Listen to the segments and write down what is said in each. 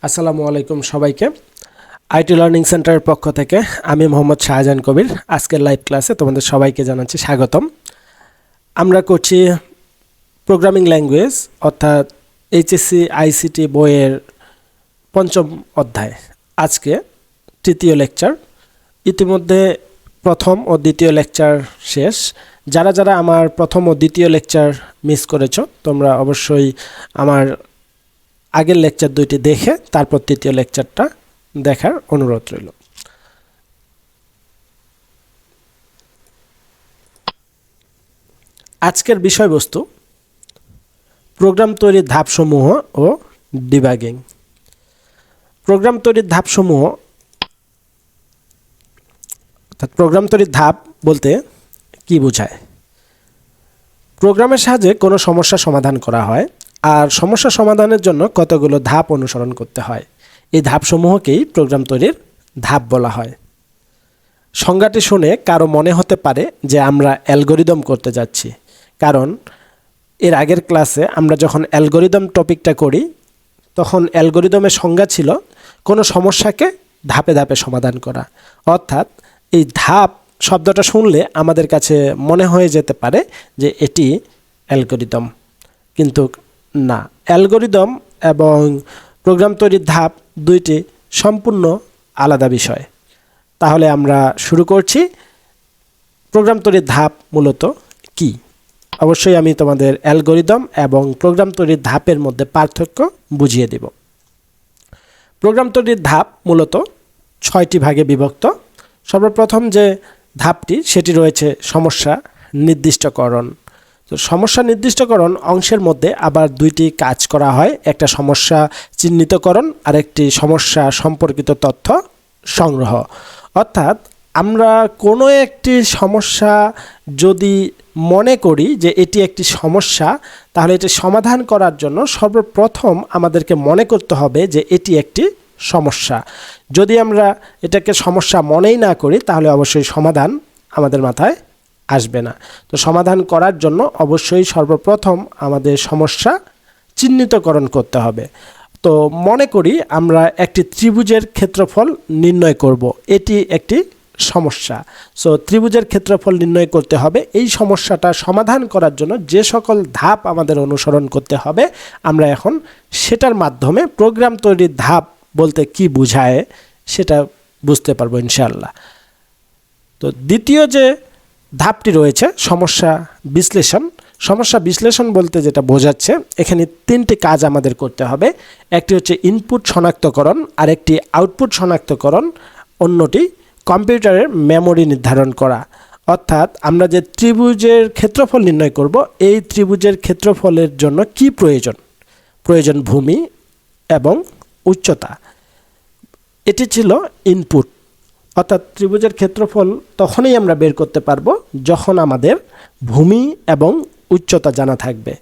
আসসালামু আলাইকুম সবাইকে। আইটি লার্নিং সেন্টারের পক্ষ থেকে আমি মোহাম্মদ শাহজাহান কবির আজকের লাইভ ক্লাসে তোমাদের সবাইকে জানাচ্ছি স্বাগতম। আমরা করছি প্রোগ্রামিং ল্যাঙ্গুয়েজ অর্থাৎ HSC-ICT বইয়ের পঞ্চম অধ্যায়। আজকে তৃতীয় লেকচার। ইতিমধ্যে প্রথম ও দ্বিতীয় লেকচার শেষ। যারা যারা আমার প্রথম ও দ্বিতীয় লেকচার মিস করেছো তোমরা অবশ্যই আমার আগের লেকচার দুইটি দেখে তারপর তৃতীয় লেকচারটা দেখার অনুরোধ রইল। আজকের বিষয়বস্তু প্রোগ্রাম তৈরির ধাপসমূহ ও ডিবাগিং। প্রোগ্রাম তৈরির ধাপসমূহ অর্থাৎ প্রোগ্রাম তৈরির ধাপ বলতে কি বোঝায়? প্রোগ্রামের সাহায্যে কোনো সমস্যা সমাধান করা হয়, আর সমস্যা সমাধানের জন্য কতগুলো ধাপ অনুসরণ করতে হয়। এই ধাপসমূহকেই প্রোগ্রাম তৈরির ধাপ বলা হয়। সংজ্ঞাটি শুনে কারো মনে হতে পারে যে আমরা অ্যালগরিদম করতে যাচ্ছি, কারণ এর আগের ক্লাসে আমরা যখন অ্যালগরিদম টপিকটা করি তখন অ্যালগরিদমের সংজ্ঞা ছিল কোনো সমস্যাকে ধাপে ধাপে সমাধান করা। অর্থাৎ এই ধাপ শব্দটা শুনলে আমাদের কাছে মনে হয়ে যেতে পারে যে এটি অ্যালগরিদম, কিন্তু না, অ্যালগরিদম এবং প্রোগ্রাম তৈরির ধাপ দুইটি সম্পূর্ণ আলাদা বিষয়। তাহলে আমরা শুরু করছি। প্রোগ্রাম তৈরির ধাপ মূলত কি? অবশ্যই আমি তোমাদের অ্যালগরিদম এবং প্রোগ্রাম তৈরির ধাপের মধ্যে পার্থক্য বুঝিয়ে দেব। প্রোগ্রাম তৈরির ধাপ মূলত 6টি ভাগে বিভক্ত। সর্বপ্রথম যে ধাপটি সেটি রয়েছে সমস্যা নির্দিষ্টকরণ। তো সমস্যা নির্দিষ্টকরণ অংশের মধ্যে আবার দুইটি কাজ করা হয়, একটা সমস্যা চিহ্নিতকরণ আর একটি সমস্যা সম্পর্কিত তথ্য সংগ্রহ। অর্থাৎ আমরা কোনো একটি সমস্যা যদি মনে করি যে এটি একটি সমস্যা, তাহলে এটি সমাধান করার জন্য সর্বপ্রথম আমাদেরকে মনে করতে হবে যে এটি একটি সমস্যা। যদি আমরা এটাকে সমস্যা মনেই না করি তাহলে অবশ্যই সমাধান আমাদের মাথায় আসবে না। তো সমাধান করার জন্য অবশ্যই সর্বপ্রথম আমাদের সমস্যা চিহ্নিতকরণ করতে হবে। তো মনে করি আমরা একটি ত্রিভুজের ক্ষেত্রফল নির্ণয় করব, এটি একটি সমস্যা। সো ত্রিভুজের ক্ষেত্রফল নির্ণয় করতে হবে। এই সমস্যাটা সমাধান করার জন্য যে সকল ধাপ আমাদের অনুসরণ করতে হবে আমরা এখন সেটার মাধ্যমে প্রোগ্রাম তৈরির ধাপ বলতে কি বোঝায় সেটা বুঝতে পারবো ইনশাআল্লাহ। তো দ্বিতীয় যে ধাপটি রয়েছে সমস্যা বিশ্লেষণ। সমস্যা বিশ্লেষণ বলতে যেটা বোঝাচ্ছে, এখানে 3টি কাজ আমাদের করতে হবে। একটি হচ্ছে ইনপুট শনাক্তকরণ, আরেকটি আউটপুট শনাক্তকরণ, অন্যটি কম্পিউটারের মেমরি নির্ধারণ করা। অর্থাৎ আমরা যে ত্রিভুজের ক্ষেত্রফল নির্ণয় করব, এই ত্রিভুজের ক্ষেত্রফলের জন্য কি প্রয়োজন? প্রয়োজন ভূমি এবং উচ্চতা। এটি ছিল ইনপুট। অর্থাৎ ত্রিভুজের ক্ষেত্রফল তখনই আমরা বের করতে পারবো যখন আমাদের ভূমি এবং উচ্চতা জানা থাকবে।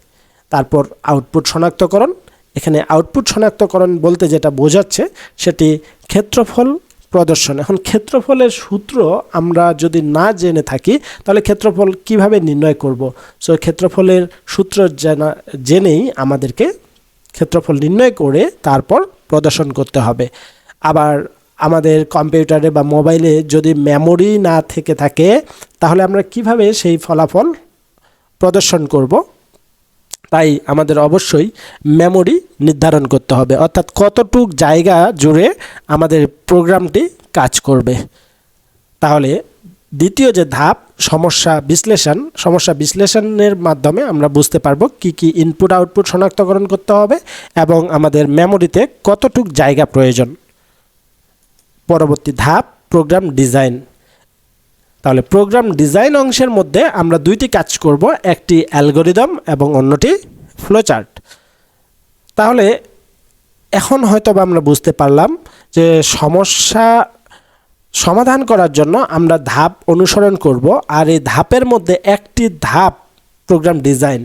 তারপর আউটপুট শনাক্তকরণ। এখানে আউটপুট শনাক্তকরণ বলতে যেটা বোঝাচ্ছে সেটি ক্ষেত্রফল প্রদর্শন। এখন ক্ষেত্রফলের সূত্র আমরা যদি না জেনে থাকি তাহলে ক্ষেত্রফল কিভাবে নির্ণয় করব? সো ক্ষেত্রফলের সূত্র জেনেই আমাদেরকে ক্ষেত্রফল নির্ণয় করে তারপর প্রদর্শন করতে হবে। আবার আমাদের কম্পিউটারে বা মোবাইলে যদি মেমরি না থেকে থাকে তাহলে আমরা কিভাবে সেই ফলাফল প্রদর্শন করব? তাই আমাদের অবশ্যই মেমরি নির্ধারণ করতে হবে, অর্থাৎ কতটুক জায়গা জুড়ে আমাদের প্রোগ্রামটি কাজ করবে। তাহলে দ্বিতীয় যে ধাপ সমস্যা বিশ্লেষণ, সমস্যা বিশ্লেষণের মাধ্যমে আমরা বুঝতে পারবো কি কি ইনপুট আউটপুট শনাক্তকরণ করতে হবে এবং আমাদের মেমরিতে কতটুক জায়গা প্রয়োজন। পরবর্তী ধাপ প্রোগ্রাম ডিজাইন। তাহলে প্রোগ্রাম ডিজাইন অংশের মধ্যে আমরা দুইটি কাজ করব, একটি অ্যালগরিদম এবং অন্যটি ফ্লোচার্ট। তাহলে এখন হয়তো আমরা বুঝতে পারলাম যে সমস্যা সমাধান করার জন্য আমরা ধাপ অনুসরণ করব, আর এই ধাপের মধ্যে একটি ধাপ প্রোগ্রাম ডিজাইন,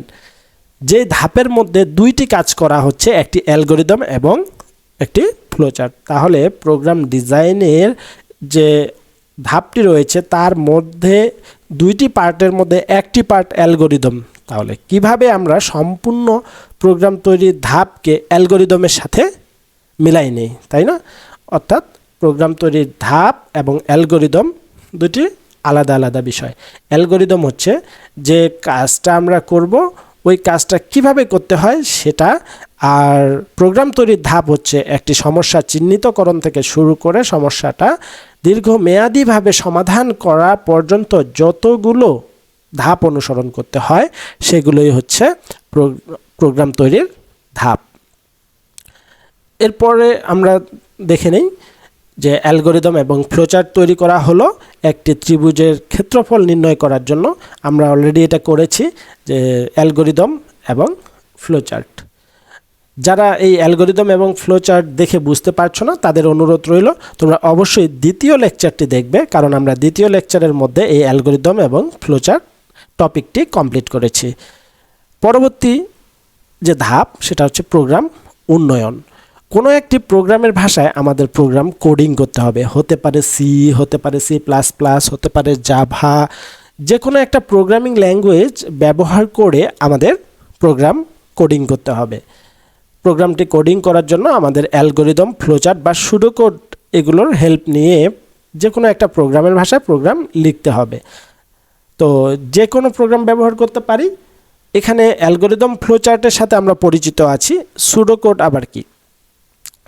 যে ধাপের মধ্যে দুইটি কাজ করা হচ্ছে, একটি অ্যালগরিদম এবং একটি ফ্লোচার্ট। তাহলে প্রোগ্রাম ডিজাইনের যে ধাপটি রয়েছে তার মধ্যে দুইটি পার্টের মধ্যে একটি পার্ট অ্যালগরিদম। তাহলে কিভাবে আমরা সম্পূর্ণ প্রোগ্রাম তৈরির ধাপকে অ্যালগরিদমের সাথে মিলাই নেই, তাই না? অর্থাৎ প্রোগ্রাম তৈরির ধাপ এবং অ্যালগরিদম দুটি আলাদা আলাদা বিষয়। অ্যালগরিদম হচ্ছে যে কাজটা আমরা করব ওই কাজটা কিভাবে করতে হয় সেটা, আর প্রোগ্রাম তৈরির ধাপ হচ্ছে একটি সমস্যা চিহ্নিতকরণ থেকে শুরু করে সমস্যাটা দীর্ঘমেয়াদীভাবে সমাধান করা পর্যন্ত যতগুলো ধাপ অনুসরণ করতে হয় সেগুলোই হচ্ছে প্রোগ্রাম তৈরির ধাপ। এরপরে আমরা দেখে নেই যে অ্যালগরিদম এবং ফ্লোচার্ট তৈরি করা হলো একটি ত্রিভুজের ক্ষেত্রফল নির্ণয় করার জন্য। আমরা অলরেডি এটা করেছি যে অ্যালগরিদম এবং ফ্লোচার্ট। যারা এই অ্যালগরিদম এবং ফ্লোচার্ট দেখে বুঝতে পারছো না তাদের অনুরোধ রইল তোমরা অবশ্যই দ্বিতীয় লেকচারটি দেখবে, কারণ আমরা দ্বিতীয় লেকচারের মধ্যে এই অ্যালগরিদম এবং ফ্লোচার্ট টপিকটি কমপ্লিট করেছি। পরবর্তী যে ধাপ সেটা হচ্ছে প্রোগ্রাম উন্নয়ন। কোনো একটি প্রোগ্রামের ভাষায় আমাদের প্রোগ্রাম কোডিং করতে হবে, হতে পারে সি, হতে পারে C++, হতে পারে জাভা, যে কোনো একটা প্রোগ্রামিং ল্যাঙ্গুয়েজ ব্যবহার করে আমাদের প্রোগ্রাম কোডিং করতে হবে। প্রোগ্রামটি কোডিং করার জন্য আমাদের অ্যালগরিদম, ফ্লোচার্ট বা সুডোকোড এগুলোর হেল্প নিয়ে যে কোনো একটা প্রোগ্রামের ভাষায় প্রোগ্রাম লিখতে হবে। তো যে কোনো প্রোগ্রাম ব্যবহার করতে পারি। এখানে অ্যালগরিদম ফ্লোচার্টের সাথে আমরা পরিচিত আছি। সুডোকোড আবার কি?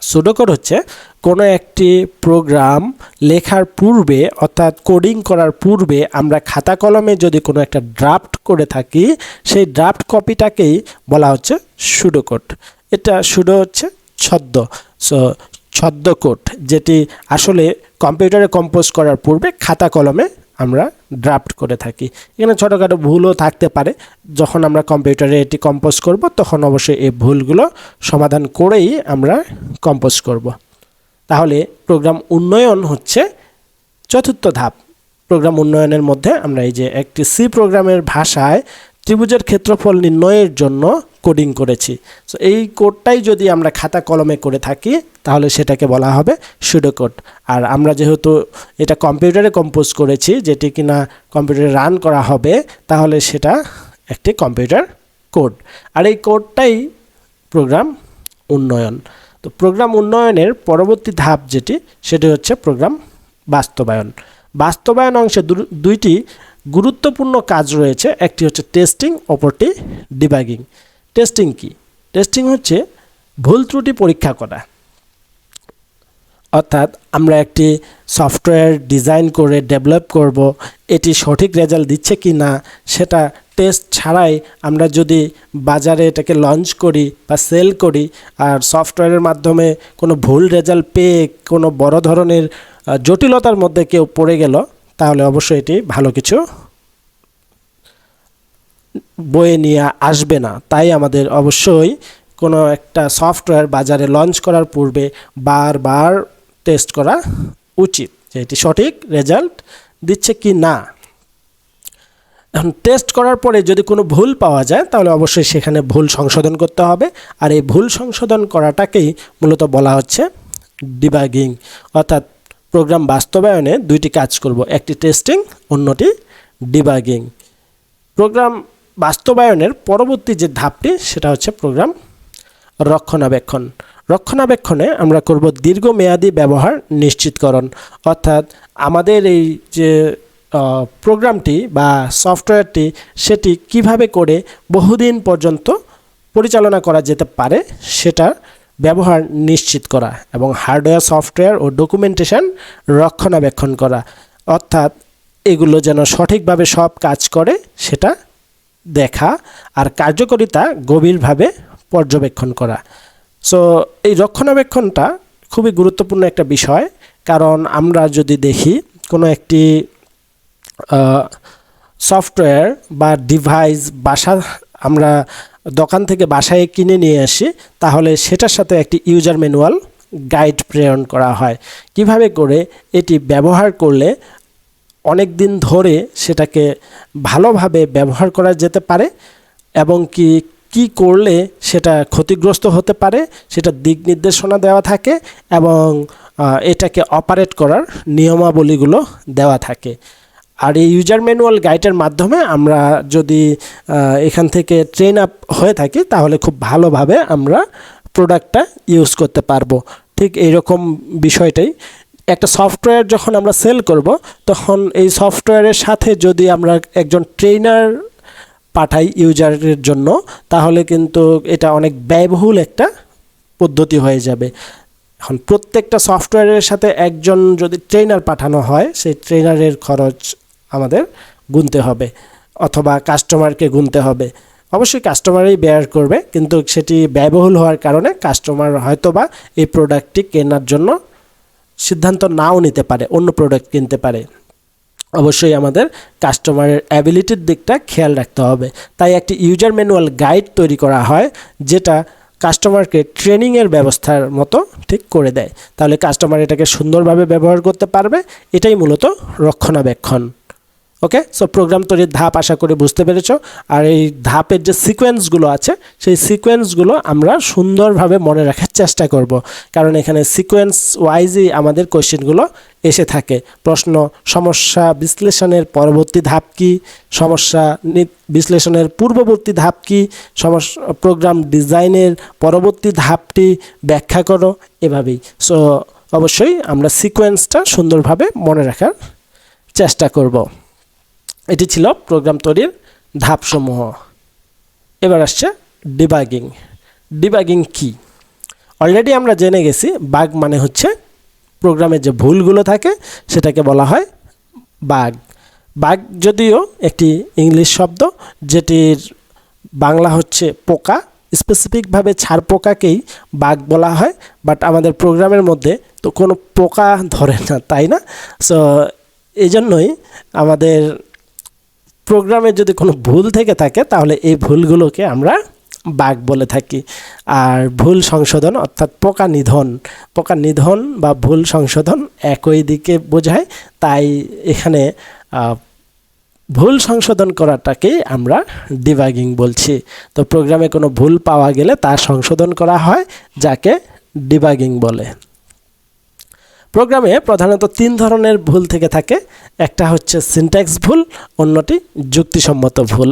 সুডোকোড হচ্ছে কোনো একটি প্রোগ্রাম লেখার পূর্বে অর্থাৎ কোডিং করার পূর্বে আমরা খাতা কলমে যদি কোনো একটা ড্রাফট করে থাকি সেই ড্রাফট কপিটাকেই বলা হচ্ছে সুডোকোড। এটা সুডো হচ্ছে ছদ্ম, সো ছদ্ম কোড, যেটি আসলে কম্পিউটারে কম্পোজ করার পূর্বে খাতা কলমে আমরা ড্রাফট করে থাকি। এখানে ছোটোখাটো ভুলও থাকতে পারে, যখন আমরা কম্পিউটারে এটি কম্পোজ করব তখন অবশ্যই এই ভুলগুলো সমাধান করেই আমরা কম্পোজ করব। তাহলে প্রোগ্রাম উন্নয়ন হচ্ছে চতুর্থ ধাপ। প্রোগ্রাম উন্নয়নের মধ্যে আমরা এই যে একটি সি প্রোগ্রামের ভাষায় ত্রিভুজের ক্ষেত্রফল নির্ণয়ের জন্য কোডিং করেছি, সো এই কোডটাই যদি আমরা খাতা কলমে করে থাকি তাহলে সেটাকে বলা হবে সুডোকোড। আর আমরা যেহেতু এটা কম্পিউটারে কম্পোজ করেছি, যেটি কিনা কম্পিউটারে রান করা হবে, তাহলে সেটা একটি কম্পিউটার কোড, আর এই কোডটাই প্রোগ্রাম উন্নয়ন। তো প্রোগ্রাম উন্নয়নের পরবর্তী ধাপ যেটি সেটি হচ্ছে প্রোগ্রাম বাস্তবায়ন। বাস্তবায়ন অংশে দুইটি গুরুত্বপূর্ণ কাজ রয়েছে, একটি হচ্ছে টেস্টিং, অপরটি ডিবাগিং। টেস্টিং কি? টেস্টিং হচ্ছে ভুল ত্রুটি পরীক্ষা করা। অর্থাৎ আমরা একটি সফটওয়্যার ডিজাইন করে ডেভেলপ করব, এটি সঠিক রেজাল্ট দিচ্ছে কি না সেটা টেস্ট ছাড়াই আমরা যদি বাজারে এটাকে লঞ্চ করি বা সেল করি, আর সফটওয়্যারের মাধ্যমে কোনো ভুল রেজাল্ট পেয়ে কোনো বড় ধরনের জটিলতার মধ্যে কেউ পড়ে গেল, তাহলে অবশ্যই এটি ভালো কিছু বয়ে নিয়ে আসবে না। তাই আমাদের অবশ্যই কোনো একটা সফটওয়্যার বাজারে লঞ্চ করার পূর্বে বারবার টেস্ট করা উচিত যে এটি সঠিক রেজাল্ট দিচ্ছে কি না। এখন টেস্ট করার পরে যদি কোনো ভুল পাওয়া যায় তাহলে অবশ্যই সেখানে ভুল সংশোধন করতে হবে, আর এই ভুল সংশোধন করাটাকেই মূলত বলা হচ্ছে ডিবাগিং। অর্থাৎ প্রোগ্রাম বাস্তবায়নে দুইটি কাজ করব, একটি টেস্টিং, অন্যটি ডিবাগিং। প্রোগ্রাম বাস্তবায়নের পরবর্তী যে ধাপটি সেটা হচ্ছে প্রোগ্রাম রক্ষণাবেক্ষণ। রক্ষণাবেক্ষণে আমরা করব দীর্ঘমেয়াদী ব্যবহার নিশ্চিতকরণ। অর্থাৎ আমাদের এই যে প্রোগ্রামটি বা সফটওয়্যারটি সেটি কিভাবে করে বহুদিন পর্যন্ত পরিচালনা করা যেতে পারে সেটা ব্যবহার নিশ্চিত করা, এবং হার্ডওয়্যার, সফটওয়্যার ও ডকুমেন্টেশন রক্ষণাবেক্ষণ করা। অর্থাৎ এগুলো যেন সঠিকভাবে সব কাজ করে সেটা দেখা, আর কার্যকারিতা গভীরভাবে পর্যবেক্ষণ করা। সো এই রক্ষণাবেক্ষণটা খুবই গুরুত্বপূর্ণ একটা বিষয়, কারণ আমরা যদি দেখি কোনো একটি সফটওয়্যার বা ডিভাইস আমরা দোকান থেকে বাসায় কিনে নিয়ে আসি, তাহলে সেটার সাথে একটি ইউজার ম্যানুয়াল গাইড প্রেরণ করা হয়, কিভাবে করে এটি ব্যবহার করলে অনেক দিন ধরে সেটাকে ভালোভাবে ব্যবহার করা যেতে পারে, এবং কি করলে সেটা ক্ষতিগ্রস্ত হতে পারে সেটা দিক নির্দেশনা দেওয়া থাকে, এবং এটাকে অপারেট করার নিয়মাবলীগুলো দেওয়া থাকে। আর এই ইউজার ম্যানুয়াল গাইডের মাধ্যমে আমরা যদি এখান থেকে ট্রেন আপ হয়ে থাকি তাহলে খুব ভালোভাবে আমরা প্রোডাক্টটা ইউজ করতে পারবো। ঠিক এইরকম বিষয়টাই। একটা সফটওয়্যার যখন আমরা সেল করব, তখন এই সফটওয়্যারের সাথে যদি আমরা একজন ট্রেনার পাঠাই ইউজারের জন্য, তাহলে কিন্তু এটা অনেক ব্যয়বহুল একটা পদ্ধতি হয়ে যাবে। এখন প্রত্যেকটা সফটওয়্যারের সাথে একজন যদি ট্রেনার পাঠানো হয়, সেই ট্রেনারের খরচ আমাদের গুনতে হবে, অথবা কাস্টমারকে গুনতে হবে। অবশ্যই কাস্টমারই বেয়ার করবে, কিন্তু সেটি ব্যয়বহুল হওয়ার কারণে কাস্টমার হয়তোবা এই প্রোডাক্টটি কেনার জন্য সিদ্ধান্ত নাও নিতে পারে, অন্য প্রোডাক্ট কিনতে পারে। অবশ্যই আমাদের কাস্টমারের অ্যাবিলিটির দিকটা খেয়াল রাখতে হবে। তাই একটি ইউজার ম্যানুয়াল গাইড তৈরি করা হয়, যেটা কাস্টমারকে ট্রেনিংয়ের ব্যবস্থার মতো ঠিক করে দেয়। তাহলে কাস্টমার এটাকে সুন্দরভাবে ব্যবহার করতে পারবে। এটাই মূলত রক্ষণাবেক্ষণ। ওকে, সো প্রোগ্রাম তৈরির ধাপ আশা করি বুঝতে পেরেছো। আর এই ধাপের যে সিকোয়েন্সগুলো আছে, সেই সিকোয়েন্সগুলো আমরা সুন্দরভাবে মনে রাখার চেষ্টা করব, কারণ এখানে সিকোয়েন্স ওয়াইজই আমাদের কোয়েশ্চেনগুলো এসে থাকে। প্রশ্ন, সমস্যা বিশ্লেষণের পরবর্তী ধাপ কী, সমস্যা বিশ্লেষণের পূর্ববর্তী ধাপ কী, প্রোগ্রাম ডিজাইনের পরবর্তী ধাপটি ব্যাখ্যা করো, এভাবেই। সো অবশ্যই আমরা সিকোয়েন্সটা সুন্দরভাবে মনে রাখার চেষ্টা করব। এটি ছিল প্রোগ্রাম তৈরির ধাপসমূহ। এবার আসছে ডিবাগিং। ডিবাগিং কি? অলরেডি আমরা জেনে গেছি, বাগ মানে হচ্ছে প্রোগ্রামের যে ভুলগুলো থাকে সেটাকে বলা হয় বাগ। বাগ যদিও একটি ইংলিশ শব্দ, যেটির বাংলা হচ্ছে পোকা। স্পেসিফিকভাবে ছাড় পোকাকেই বাগ বলা হয়, বাট আমাদের প্রোগ্রামের মধ্যে তো কোনো পোকা ধরে না, তাই না? সো এই জন্যই আমাদের প্রোগ্রামে যদি কোনো ভুল থেকে থাকে, তাহলে এই ভুলগুলোকে আমরা বাগ বলে থাকি। আর ভুল সংশোধন অর্থাৎ পোকা নিধন বা ভুল সংশোধন একই দিকে বোঝায়। তাই এখানে ভুল সংশোধন করাটাকেই আমরা ডিবাগিং বলছি। তো প্রোগ্রামে কোনো ভুল পাওয়া গেলে তা সংশোধন করা হয়, যাকে ডিবাগিং বলে। প্রোগ্রামে প্রধানত 3 ধরনের ভুল থেকে থাকে। একটা হচ্ছে সিনট্যাক্স ভুল, অন্যটি যুক্তিসম্মত ভুল,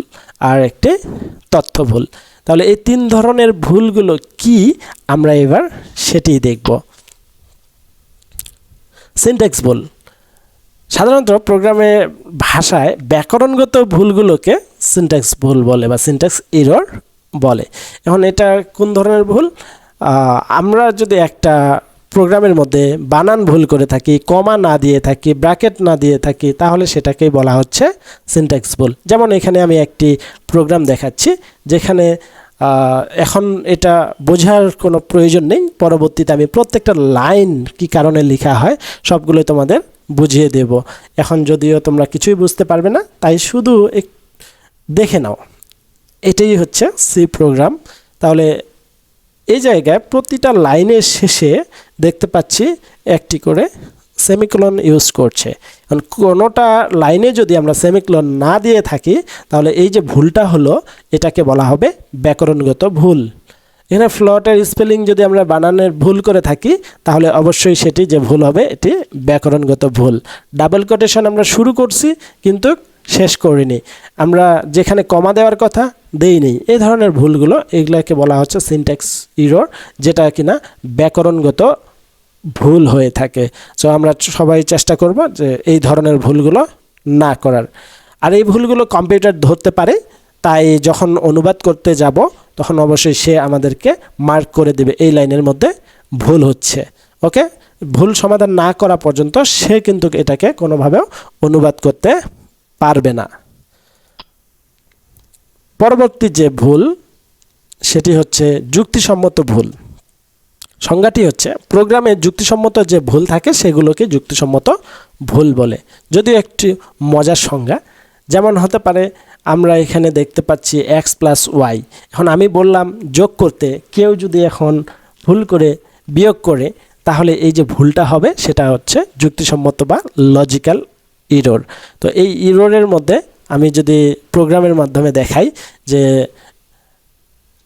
আর একটি তথ্য ভুল। তাহলে এই 3 ধরনের ভুলগুলো কি, আমরা এবার সেটি দেখব। সিনট্যাক্স ভুল সাধারণত প্রোগ্রামে ভাষায় ব্যাকরণগত ভুলগুলোকে সিনট্যাক্স ভুল বলে বা সিনট্যাক্স এরর বলে। এখন এটা কোন ধরনের ভুল? আমরা যদি একটা প্রোগ্রামের মধ্যে বানান ভুল করে থাকি, কমা না দিয়ে থাকি, ব্র্যাকেট না দিয়ে থাকি, তাহলে সেটাকেই বলা হচ্ছে সিনট্যাক্স ভুল। যেমন এখানে আমি একটি প্রোগ্রাম দেখাচ্ছি, যেখানে এখন এটা বোঝার কোনো প্রয়োজন নেই। পরবর্তীতে আমি প্রত্যেকটা লাইন কি কারণে লেখা হয় সবগুলো তোমাদের বুঝিয়ে দেব। এখন যদিও তোমরা কিছুই বুঝতে পারবে না, তাই শুধু দেখে নাও। এটাই হচ্ছে সি প্রোগ্রাম। তাহলে এই জায়গায় প্রতিটা লাইনের শেষে দেখতে পাচ্ছি একটি করে সেমিকোলন ইউজ করছে। কারণ কোনোটা লাইনে যদি আমরা সেমিকোলন না দিয়ে থাকি, তাহলে এই যে ভুলটা হলো, এটাকে বলা হবে ব্যাকরণগত ভুল। এখানে ফ্লটের স্পেলিং যদি আমরা বানানের ভুল করে থাকি, তাহলে অবশ্যই সেটি যে ভুল হবে, এটি ব্যাকরণগত ভুল। ডাবল কোটেশন আমরা শুরু করছি কিন্তু শেষ করিনি, আমরা যেখানে কমা দেওয়ার কথা দেইনি, এই ধরনের ভুলগুলো, এগুলোকে বলা হচ্ছে সিনট্যাক্স এরর, যেটা কিনা ব্যাকরণগত ভুল হয়ে থাকে। সো আমরা সবাই চেষ্টা করব যে এই ধরনের ভুলগুলো না করার। আর এই ভুলগুলো কম্পিউটার ধরতে পারে, তাই যখন অনুবাদ করতে যাব তখন অবশ্যই সে আমাদেরকে মার্ক করে দেবে এই লাইনের মধ্যে ভুল হচ্ছে। ওকে, ভুল সমাধান না করা পর্যন্ত সে কিন্তু এটাকে কোনোভাবেও অনুবাদ করতে পারবে না। পরবর্তী যে ভুল, সেটি হচ্ছে যুক্তিসম্মত ভুল। সংজ্ঞাটি হচ্ছে প্রোগ্রামে যুক্তিসম্মত যে ভুল থাকে সেগুলোকে যুক্তিসম্মত ভুল বলে। যদিও একটি মজার সংজ্ঞা, যেমন হতে পারে আমরা এখানে দেখতে পাচ্ছি এক্স প্লাস ওয়াই। এখন আমি বললাম যোগ করতে, কেউ যদি এখন ভুল করে বিয়োগ করে, তাহলে এই যে ভুলটা হবে সেটা হচ্ছে যুক্তিসম্মত বা লজিক্যাল এরর। তো এই এররের মধ্যে আমি যদি প্রোগ্রামের মাধ্যমে দেখাই যে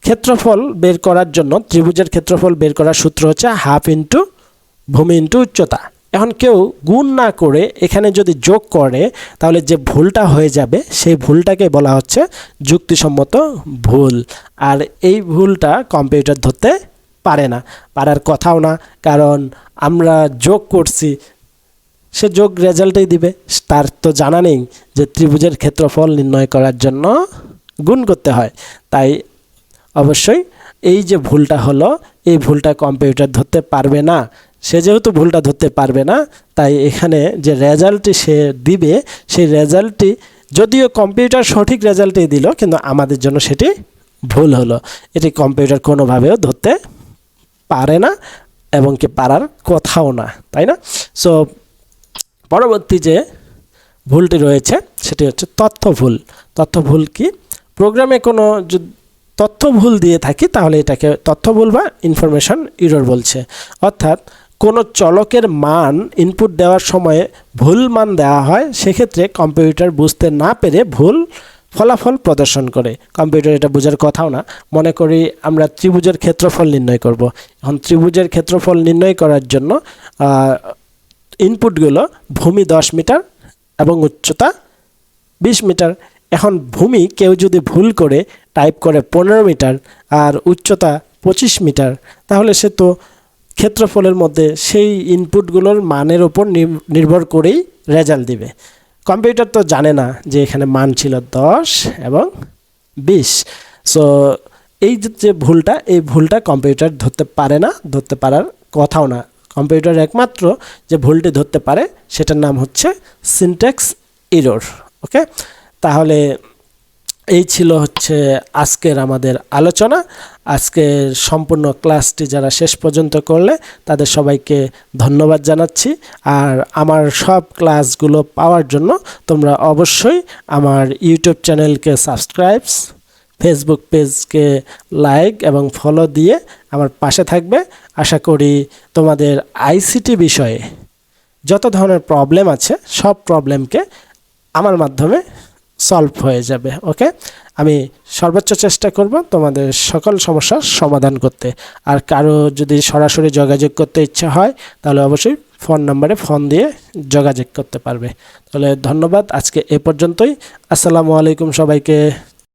ক্ষেত্রফল বের করার জন্য ত্রিভুজের ক্ষেত্রফল বের করার সূত্র হচ্ছে হাফ ইন্টু ভূমি ইন্টু উচ্চতা। এখন কেউ গুণ না করে এখানে যদি যোগ করে, তাহলে যে ভুলটা হয়ে যাবে সেই ভুলটাকে বলা হচ্ছে যুক্তিসম্মত ভুল। আর এই ভুলটা কম্পিউটার ধরতে পারে না, পারার কথাও না, কারণ আমরা যোগ করছি, সে যোগ রেজাল্টই দিবে। তার তো জানা নেই যে ত্রিভুজের ক্ষেত্রফল নির্ণয় করার জন্য গুণ করতে হয়। তাই অবশ্যই এই যে ভুলটা হলো, এই ভুলটা কম্পিউটার ধরতে পারবে না। সে যেহেতু ভুলটা ধরতে পারবে না, তাই এখানে যে রেজাল্টটি সে দিবে, সেই রেজাল্টটি যদিও কম্পিউটার সঠিক রেজাল্টই দিল, কিন্তু আমাদের জন্য সেটি ভুল হলো। এটি কম্পিউটার কোনোভাবেও ধরতে পারে না এবং কি পারার কথাও না, তাই না? সো পরবর্তী যে ভুলটি রয়েছে সেটি হচ্ছে তথ্য ভুল। তথ্য ভুল কি? প্রোগ্রামে কোনো তথ্য ভুল দিয়ে থাকি তাহলে এটাকে তথ্য ভুল বা ইনফরমেশন এরর বলছে। অর্থাৎ কোনো চলকের মান ইনপুট দেওয়ার সময়ে ভুল মান দেওয়া হয়, সেক্ষেত্রে কম্পিউটার বুঝতে না পেরে ভুল ফলাফল প্রদর্শন করে। কম্পিউটার এটা বোঝার কথাও না। মনে করি আমরা ত্রিভুজের ক্ষেত্রফল নির্ণয় করব। এখন ত্রিভুজের ক্ষেত্রফল নির্ণয় করার জন্য ইনপুটগুলো ভূমি 10 মিটার এবং উচ্চতা 20 মিটার। এখন ভূমি কেউ যদি ভুল করে টাইপ করে 15 মিটার আর উচ্চতা 25 মিটার, তাহলে সে তো ক্ষেত্রফলের মধ্যে সেই ইনপুটগুলোর মানের ওপর নির্ভর করেই রেজাল্ট দিবে। কম্পিউটার তো জানে না যে এখানে মান ছিল 10 এবং 20। সো এই যে ভুলটা, এই ভুলটা কম্পিউটার ধরতে পারে না, ধরতে পারার কথাও না। কম্পিউটার একমাত্র যে ভুলটি ধরতে পারে সেটার নাম হচ্ছে সিনট্যাক্স এরর। ওকে, তাহলে এই ছিল হচ্ছে আজকের আমাদের আলোচনা। আজকের সম্পূর্ণ ক্লাসটি যারা শেষ পর্যন্ত করলে তাদের সবাইকে ধন্যবাদ জানাচ্ছি। আর আমার সব ক্লাসগুলো পাওয়ার জন্য তোমরা অবশ্যই আমার ইউটিউব চ্যানেলকে সাবস্ক্রাইব, ফেসবুক পেজকে লাইক এবং ফলো দিয়ে আমার পাশে থাকবে। আশা করি তোমাদের আইসিটি বিষয়ে যত ধরনের প্রবলেম আছে সব প্রবলেমকে আমার মাধ্যমে সলভ হয়ে যাবে। ওকে, আমি সর্বোচ্চ চেষ্টা করব তোমাদের সকল সমস্যার সমাধান করতে। আর কারো যদি সরাসরি যোগাযোগ করতে ইচ্ছা হয় তাহলে অবশ্যই ফোন নাম্বারে ফোন দিয়ে যোগাযোগ করতে পারবে। তাহলে ধন্যবাদ, আজকে এ পর্যন্তই। আসসালামু আলাইকুম সবাইকে।